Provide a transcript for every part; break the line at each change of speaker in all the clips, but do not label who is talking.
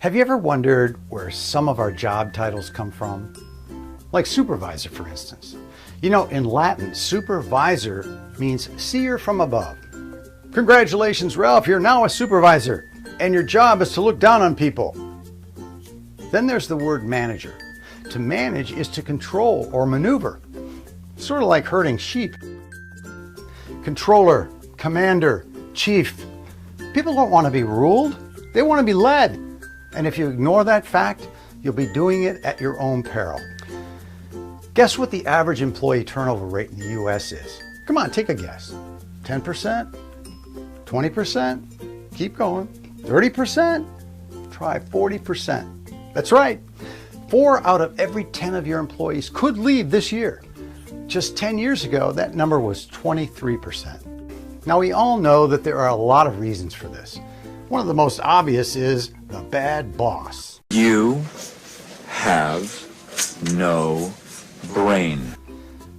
Have you ever wondered where some of our job titles come from? Like supervisor, for instance. You know, in Latin, supervisor means seer from above. Congratulations, Ralph, you're now a supervisor, and your job is to look down on people. Then there's the word manager. To manage is to control or maneuver, sort of like herding sheep. Controller, commander, chief. People don't want to be ruled, they want to be led. And if you ignore that fact, you'll be doing it at your own peril. Guess what the average employee turnover rate in the US is? Come on, take a guess. 10%? 20%? Keep going. 30%? Try 40%. That's right. 4 out of every 10 of your employees could leave this year. Just 10 years ago, that number was 23%. Now, we all know that there are a lot of reasons for this. One of the most obvious is the bad boss.
You have no brain.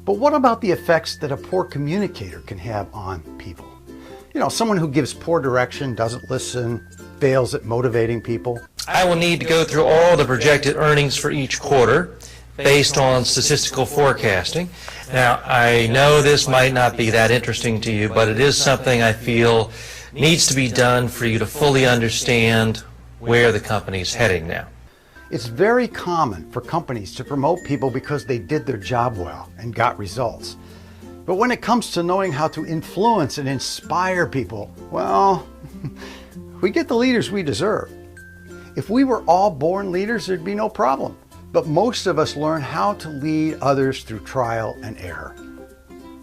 But what about the effects that a poor communicator can have on people? You know, someone who gives poor direction, doesn't listen, fails at motivating people.
I will need to go through all the projected earnings for each quarter based on statistical forecasting. Now, I know this might not be that interesting to you, but it is something I feel needs to be done for you to fully understand where the company's heading now.
It's very common for companies to promote people because they did their job well and got results. But when it comes to knowing how to influence and inspire people, well, we get the leaders we deserve. If we were all born leaders, there'd be no problem. But most of us learn how to lead others through trial and error.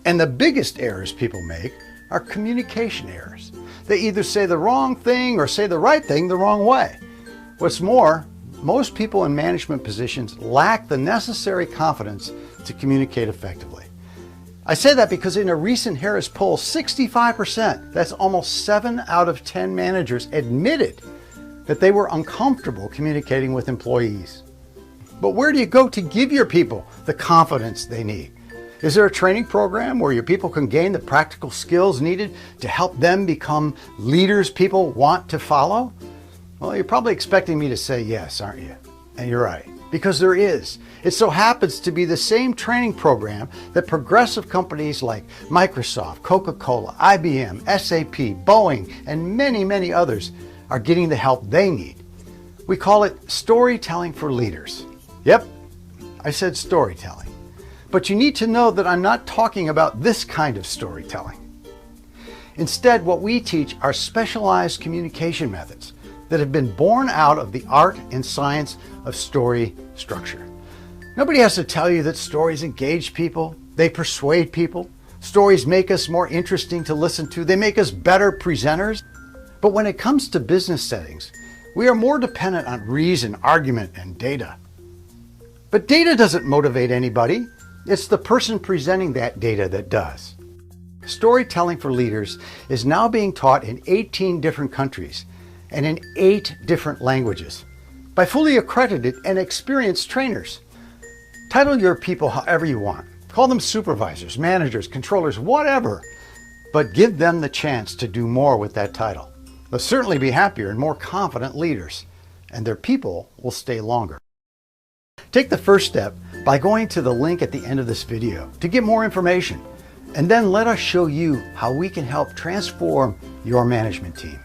And the biggest errors people make are communication errors. They either say the wrong thing or say the right thing the wrong way. What's more, most people in management positions lack the necessary confidence to communicate effectively. I say that because in a recent Harris poll, 65%, that's almost 7 out of 10 managers admitted that they were uncomfortable communicating with employees. But where do you go to give your people the confidence they need? Is there a training program where your people can gain the practical skills needed to help them become leaders people want to follow? Well, you're probably expecting me to say yes, aren't you? And you're right, because there is. It so happens to be the same training program that progressive companies like Microsoft, Coca-Cola, IBM, SAP, Boeing, and many, many others are getting the help they need. We call it storytelling for leaders. Yep, I said storytelling. But you need to know that I'm not talking about this kind of storytelling. Instead, what we teach are specialized communication methods that have been born out of the art and science of story structure. Nobody has to tell you that stories engage people, they persuade people. Stories make us more interesting to listen to, they make us better presenters. But when it comes to business settings, we are more dependent on reason, argument, and data. But data doesn't motivate anybody. It's the person presenting that data that does. Storytelling for leaders is now being taught in 18 different countries and in 8 different languages by fully accredited and experienced trainers. Title your people however you want. Call them supervisors, managers, controllers, whatever, but give them the chance to do more with that title. They'll certainly be happier and more confident leaders, and their people will stay longer. Take the first step by going to the link at the end of this video to get more information, and then let us show you how we can help transform your management team.